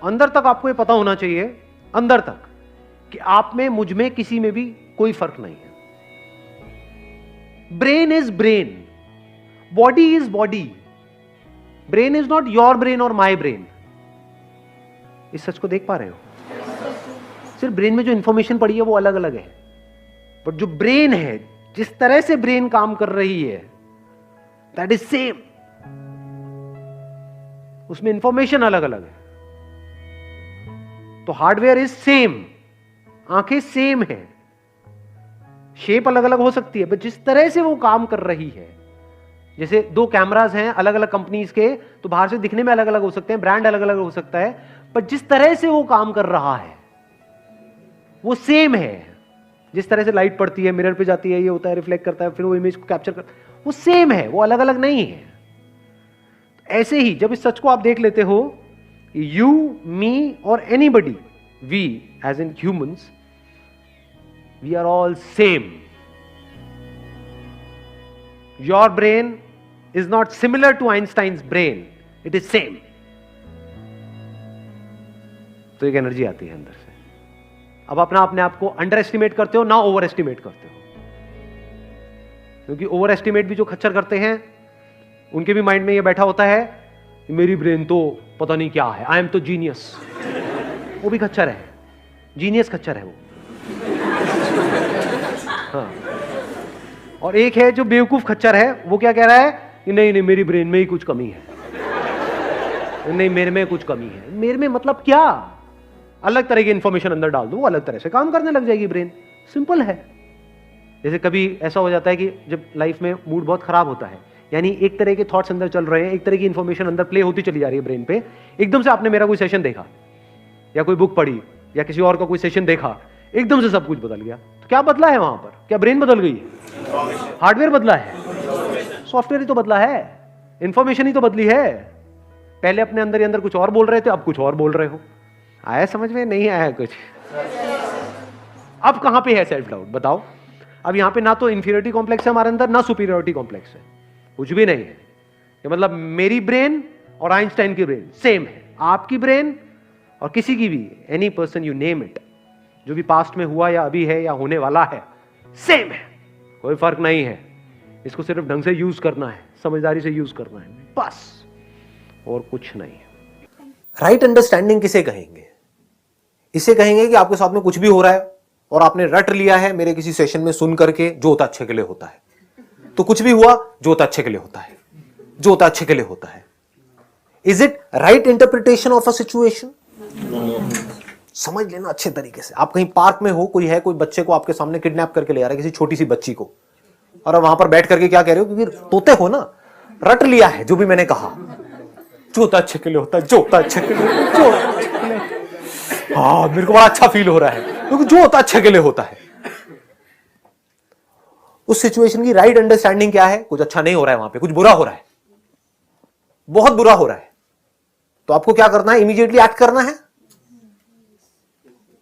अंदर तक आपको ये पता होना चाहिए, अंदर तक, कि आप में, मुझ में, किसी में भी कोई फर्क नहीं है। Brain is brain, body is body. Brain is not your brain और माई ब्रेन। इस सच को देख पा रहे हो? सिर्फ ब्रेन में जो इंफॉर्मेशन पड़ी है वो अलग अलग है, बट जो ब्रेन है, जिस तरह से ब्रेन काम कर रही है, दैट इज सेम। उसमें इंफॉर्मेशन अलग अलग है। तो हार्डवेयर इज सेम, आंखें सेम है, शेप अलग अलग हो सकती है, बट जिस तरह से वो काम कर रही है, जैसे दो कैमरास हैं अलग अलग कंपनीज के, तो बाहर से दिखने में अलग अलग हो सकते हैं, ब्रांड अलग अलग हो सकता है, पर जिस तरह से वो काम कर रहा है वो सेम है। जिस तरह से लाइट पड़ती है, मिरर पे जाती है, ये होता है, रिफ्लेक्ट करता है, फिर वो इमेज को कैप्चर करता है, वो सेम है, वो अलग अलग नहीं है। ऐसे ही जब इस सच को आप देख लेते हो, यू, मी और anybody, we as in humans, we are all same. Your brain is not similar to Einstein's brain, it is same. तो एक एनर्जी आती है अंदर से। अब अपने आप को अंडर एस्टिमेट करते हो ना ओवर एस्टिमेट करते हो, क्योंकि ओवर एस्टिमेट भी जो खच्चर करते हैं उनके भी माइंड में ये बैठा होता है, मेरी ब्रेन तो पता नहीं क्या है, आई एम तो जीनियस। वो भी खच्चर है, जीनियस खच्चर है वो। हाँ। और एक है जो बेवकूफ खच्चर है, वो क्या कह रहा है कि नहीं मेरी ब्रेन में ही कुछ कमी है, नहीं मेरे में कुछ कमी है। मेरे में मतलब क्या? अलग तरह की इंफॉर्मेशन अंदर डाल दो, वो अलग तरह से काम करने लग जाएगी ब्रेन। सिंपल है। जैसे कभी ऐसा हो जाता है कि जब लाइफ में मूड बहुत खराब होता है, यानी एक तरह के थॉट्स अंदर चल रहे हैं, एक तरह की इंफॉर्मेशन अंदर प्ले होती चली जा रही है ब्रेन पे, एकदम से आपने मेरा कोई सेशन देखा या कोई बुक पढ़ी या किसी और का कोई सेशन देखा, एकदम से सब कुछ बदल गया। तो क्या बदला है वहां पर? क्या ब्रेन बदल गई है? हार्डवेयर बदला है, सॉफ्टवेयर ही तो बदला है, इंफॉर्मेशन ही तो बदली है। पहले अपने अंदर ही अंदर कुछ और बोल रहे थे, अब कुछ और बोल रहे हो। आया समझ में? नहीं आया कुछ? अब कहां पे है सेल्फ डाउट? बताओ। अब यहां पे ना तो इंफीरियरिटी कॉम्प्लेक्स है हमारे अंदर, ना सुपीरियरिटी कॉम्प्लेक्स है, कुछ भी नहीं है। ये मतलब मेरी ब्रेन और आइंस्टाइन की ब्रेन सेम है, आपकी ब्रेन और किसी की भी, any person you name it, जो भी पास्ट में हुआ या अभी है या होने वाला है, सेम है, कोई फर्क नहीं है। इसको सिर्फ ढंग से यूज करना है, समझदारी से यूज करना है, बस, और कुछ नहीं। राइट अंडरस्टैंडिंग किसे कहेंगे? इसे कहेंगे कि आपके साथ में कुछ भी हो रहा है और आपने रट लिया है मेरे किसी सेशन में सुन करके, जो होता अच्छे के लिए होता है, तो कुछ भी हुआ जो होता अच्छे के लिए होता है, जो होता अच्छे के लिए होता है। Is it right interpretation of a situation? समझ लेना अच्छे तरीके से। आप कहीं पार्क में हो, कोई है, कोई बच्चे को आपके सामने किडनैप करके ले आ रहा है, किसी छोटी सी बच्ची को, और वहां पर बैठ करके क्या कह रहे हो? क्योंकि तोते हो ना, रट लिया है जो भी मैंने कहा, जो होता अच्छे के लिए होता है, जो होता अच्छे के लिए, जो अच्छे के लिए। हाँ, मेरे को बड़ा अच्छा फील हो रहा है, क्योंकि जो होता अच्छे के लिए होता है। उस सिचुएशन की राइट अंडरस्टैंडिंग क्या है? कुछ अच्छा नहीं हो रहा है वहां पे, कुछ बुरा हो रहा है, बहुत बुरा हो रहा है, तो आपको क्या करना है? इमीडिएटली एक्ट करना है।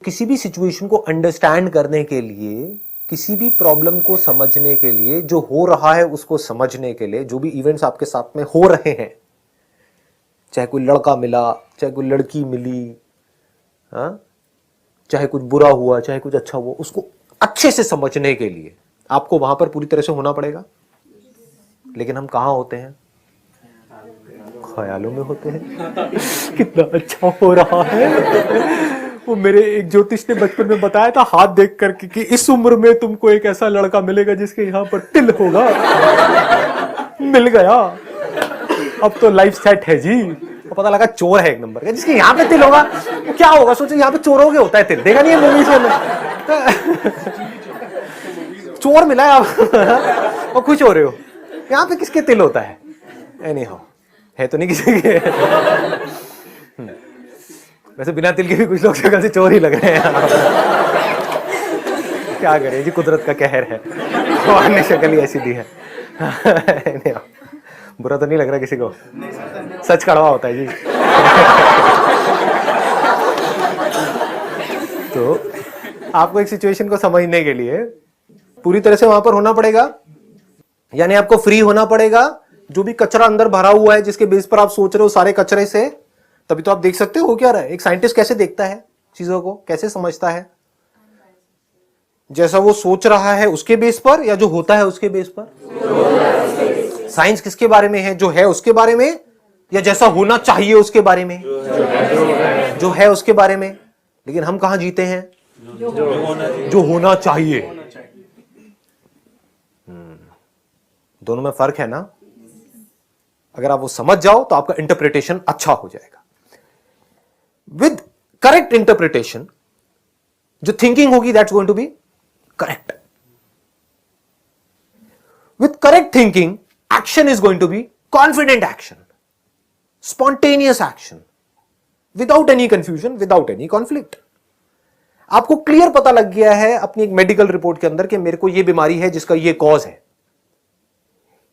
किसी भी सिचुएशन को अंडरस्टैंड करने के लिए, किसी भी प्रॉब्लम को समझने के लिए, जो हो रहा है उसको समझने के लिए, जो भी इवेंट्स आपके साथ में हो रहे हैं, चाहे कोई लड़का मिला, चाहे कोई लड़की मिली, हाँ, चाहे कुछ बुरा हुआ, चाहे कुछ अच्छा हुआ, उसको अच्छे से समझने के लिए आपको वहां पर पूरी तरह से होना पड़ेगा। लेकिन हम कहां होते हैं? ख्यालों में होते हैं। कितना अच्छा हो रहा है। वो मेरे एक ज्योतिष ने बचपन में बताया था, हाथ देख करके, कि इस उम्र में तुमको एक ऐसा लड़का मिलेगा जिसके यहां पर तिल होगा। मिल गया, अब तो लाइफ सेट है जी। तो पता लगा चोर है एक नंबर का, जिसके यहाँ पे तिल होगा, तो क्या होगा? सोचो, यहाँ पे चोरों के होता है तिल, देखा नहीं है मूवीज में? चोर मिला है और खुश हो रहे हो, यहाँ पे किसके तिल होता है? एनीहाउ, है तो नहीं किसी के। वैसे बिना तिल के भी कुछ लोग शक्ल से चोर ही लग रहे हैं। क्या करें जी, कुदरत का कहर है, भगवान ने शक्ल ही ऐसी दी है। बुरा तो नहीं लग रहा किसी को? सच कड़वा होता है जी। तो आपको एक सिचुएशन को समझने के लिए पूरी तरह से वहां पर होना पड़ेगा, यानी आपको फ्री होना पड़ेगा। जो भी कचरा अंदर भरा हुआ है, जिसके बेस पर आप सोच रहे हो, सारे कचरे से तभी तो आप देख सकते हो क्या रहा है। एक साइंटिस्ट कैसे देखता है चीजों को, कैसे समझता है? जैसा वो सोच रहा है उसके बेस पर, या जो होता है उसके बेस पर? साइंस किसके बारे में है? जो है उसके बारे में, या जैसा होना चाहिए उसके बारे में? जो है उसके बारे में। लेकिन हम कहां जीते हैं? जो होना चाहिए। दोनों में फर्क है ना। अगर आप वो समझ जाओ तो आपका इंटरप्रिटेशन अच्छा हो जाएगा। विद करेक्ट इंटरप्रिटेशन जो थिंकिंग होगी that's going to be correct. With correct thinking action is going to be confident action, spontaneous action, without any confusion, without any conflict. आपको क्लियर पता लग गया है अपनी एक मेडिकल रिपोर्ट के अंदर कि मेरे को यह बीमारी है जिसका यह कॉज है,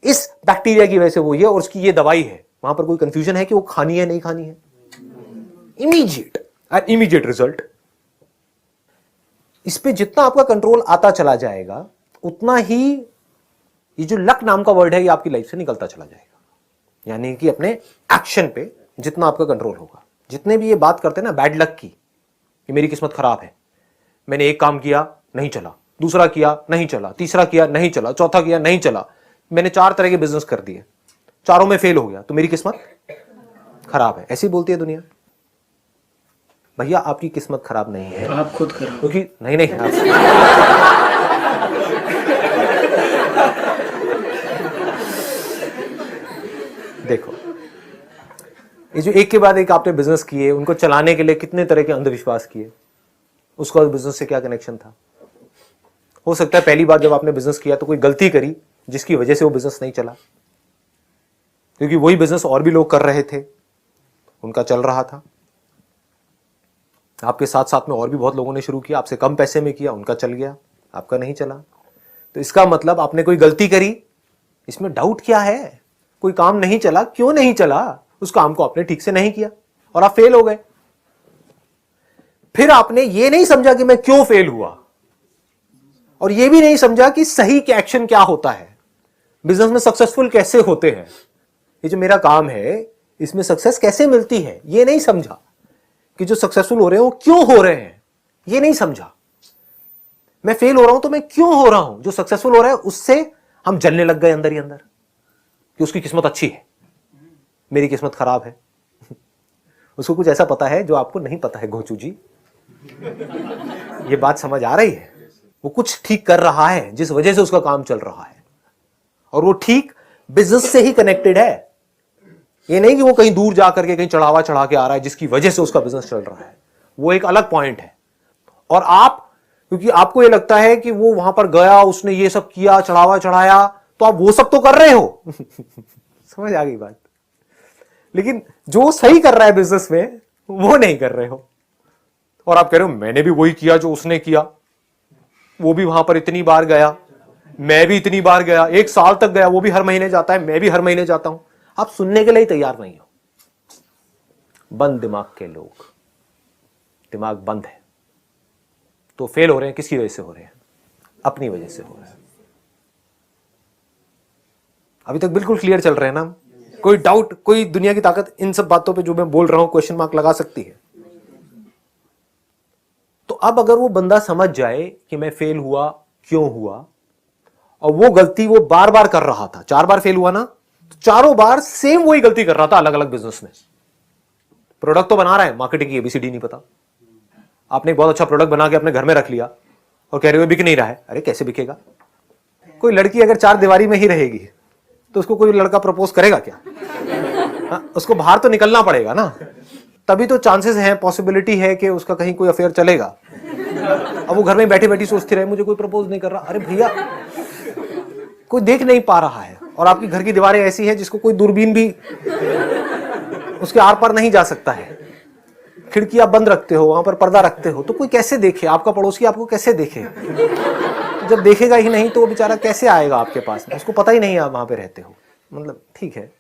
इस बैक्टीरिया की वजह से वो ये, और उसकी ये दवाई है। वहां पर कोई कंफ्यूजन है कि वो खानी है नहीं खानी है? Immediate result. इस पे जितना आपका कंट्रोल आता चला जाएगा उतना ही ये जो लक नाम का वर्ड है ये आपकी लाइफ से निकलता चला जाएगा। यानी कि अपने एक्शन पे जितना आपका कंट्रोल होगा। जितने भी ये बात करते हैं ना बैड लक की, कि मेरी किस्मत खराब है, मैंने एक काम किया नहीं चला, दूसरा किया नहीं चला, तीसरा किया नहीं चला, चौथा किया नहीं चला, मैंने 4 तरह के बिजनेस कर दिए, चारों में फेल हो गया, तो मेरी किस्मत खराब है। ऐसी बोलती है दुनिया। भैया आपकी किस्मत खराब नहीं है, आप खुद खराब। क्योंकि नहीं देखो, ये जो एक के बाद एक आपने बिजनेस किए, उनको चलाने के लिए कितने तरह के अंधविश्वास किए, उसका बिजनेस से क्या कनेक्शन था? हो सकता है पहली बार जब आपने बिजनेस किया तो कोई गलती करी जिसकी वजह से वो बिजनेस नहीं चला, क्योंकि वही बिजनेस और भी लोग कर रहे थे, उनका चल रहा था। आपके साथ साथ में और भी बहुत लोगों ने शुरू किया, आपसे कम पैसे में किया, उनका चल गया, आपका नहीं चला। तो इसका मतलब आपने कोई गलती करी, इसमें डाउट क्या है? कोई काम नहीं चला, क्यों नहीं चला? उस काम को आपने ठीक से नहीं किया और आप फेल हो गए। फिर आपने ये नहीं समझा कि मैं क्यों फेल हुआ, और ये भी नहीं समझा कि सही के एक्शन क्या होता है, बिजनेस में सक्सेसफुल कैसे होते हैं, ये जो मेरा काम है इसमें सक्सेस कैसे मिलती है, ये नहीं समझा। कि जो सक्सेसफुल हो रहे हैं वो क्यों हो रहे हैं, ये नहीं समझा। मैं फेल हो रहा हूं तो मैं क्यों हो रहा हूं, जो सक्सेसफुल हो रहा है उससे हम जलने लग गए अंदर ही अंदर कि उसकी किस्मत अच्छी है, मेरी किस्मत खराब है। उसको कुछ ऐसा पता है जो आपको नहीं पता है घोचू जी। ये बात समझ आ रही है? वो कुछ ठीक कर रहा है जिस वजह से उसका काम चल रहा है, और वो ठीक बिजनेस से ही कनेक्टेड है। ये नहीं कि वो कहीं दूर जाकर के कहीं चढ़ावा चढ़ा के आ रहा है जिसकी वजह से उसका बिजनेस चल रहा है, वो एक अलग पॉइंट है। और आप, क्योंकि आपको ये लगता है कि वो वहां पर गया, उसने ये सब किया, चढ़ावा चढ़ाया, तो आप वो सब तो कर रहे हो। समझ आ गई बात? लेकिन जो सही कर रहा है बिजनेस में वो नहीं कर रहे हो, और आप कह रहे हो मैंने भी वही किया जो उसने किया, वो भी वहां पर इतनी बार गया, मैं भी इतनी बार गया, 1 साल तक गया, वो भी हर महीने जाता है, मैं भी हर महीने जाता हूं। आप सुनने के लिए तैयार नहीं हो। बंद दिमाग के लोग, दिमाग बंद है, तो फेल हो रहे हैं। किसकी वजह से हो रहे हैं? अपनी वजह से हो रहे हैं। अभी तक बिल्कुल क्लियर चल रहे हैं ना? कोई डाउट, कोई दुनिया की ताकत इन सब बातों पे जो मैं बोल रहा हूं क्वेश्चन मार्क लगा सकती है? तो अब अगर वो बंदा समझ जाए कि मैं फेल हुआ क्यों हुआ, और वो गलती वो बार बार कर रहा था, 4 बार फेल हुआ ना, तो चारों बार सेम वही गलती कर रहा था अलग अलग बिजनेस में। प्रोडक्ट तो बना रहा है, मार्केटिंग की एबीसीडी नहीं पता। आपने एक बहुत अच्छा प्रोडक्ट बना के अपने घर में रख लिया और कह रहे हो बिक नहीं रहा है। अरे कैसे बिकेगा? कोई लड़की अगर 4 दीवारी में ही रहेगी तो उसको कोई लड़का प्रपोज करेगा क्या? उसको बाहर तो निकलना पड़ेगा ना, तभी तो चांसेस हैं, पॉसिबिलिटी है कि उसका कहीं कोई अफेयर चलेगा। अब वो घर में बैठी बैठी सोचती रहे मुझे कोई प्रपोज नहीं कर रहा। अरे भैया, कोई देख नहीं पा रहा है, और आपकी घर की दीवारें ऐसी हैं जिसको कोई दूरबीन भी उसके आर पार नहीं जा सकता है। खिड़की आप बंद रखते हो, वहां पर पर्दा रखते हो, तो कोई कैसे देखे? आपका पड़ोसी आपको कैसे देखे? जब देखेगा ही नहीं तो वो बेचारा कैसे आएगा आपके पास में? उसको पता ही नहीं आप वहां पे रहते हो। मतलब ठीक है।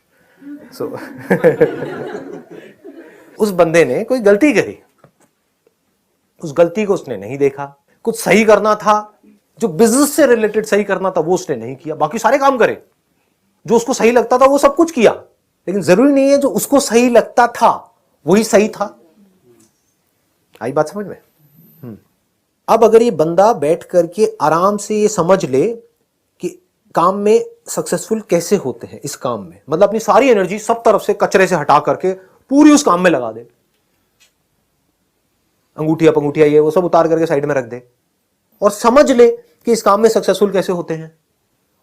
उस बंदे ने कोई गलती करी, उस गलती को उसने नहीं देखा। कुछ सही करना था, जो बिजनेस से रिलेटेड सही करना था वो उसने नहीं किया। बाकी सारे काम करे, जो उसको सही लगता था वो सब कुछ किया, लेकिन जरूरी नहीं है जो उसको सही लगता था वही सही था। आई बात समझ में? अब अगर ये बंदा बैठ करके आराम से ये समझ ले कि काम में सक्सेसफुल कैसे होते हैं, इस काम में मतलब अपनी सारी एनर्जी सब तरफ से कचरे से हटा करके पूरी उस काम में लगा दे, अंगूठिया पंगूठिया ये वो सब उतार करके साइड में रख दे और समझ ले कि इस काम में सक्सेसफुल कैसे होते हैं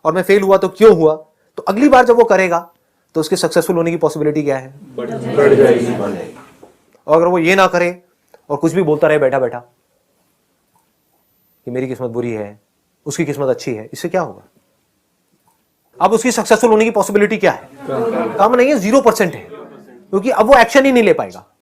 और मैं फेल हुआ तो क्यों हुआ, तो अगली बार जब वो करेगा तो उसके सक्सेसफुल होने की पॉसिबिलिटी क्या है? बढ़ जाएगी। और अगर वो ये ना करे और कुछ भी बोलता रहे बैठा बैठा कि मेरी किस्मत बुरी है, उसकी किस्मत अच्छी है, इससे क्या होगा? अब उसकी सक्सेसफुल होने की पॉसिबिलिटी क्या है? कम नहीं है, 0% है, क्योंकि अब वो एक्शन ही नहीं ले पाएगा।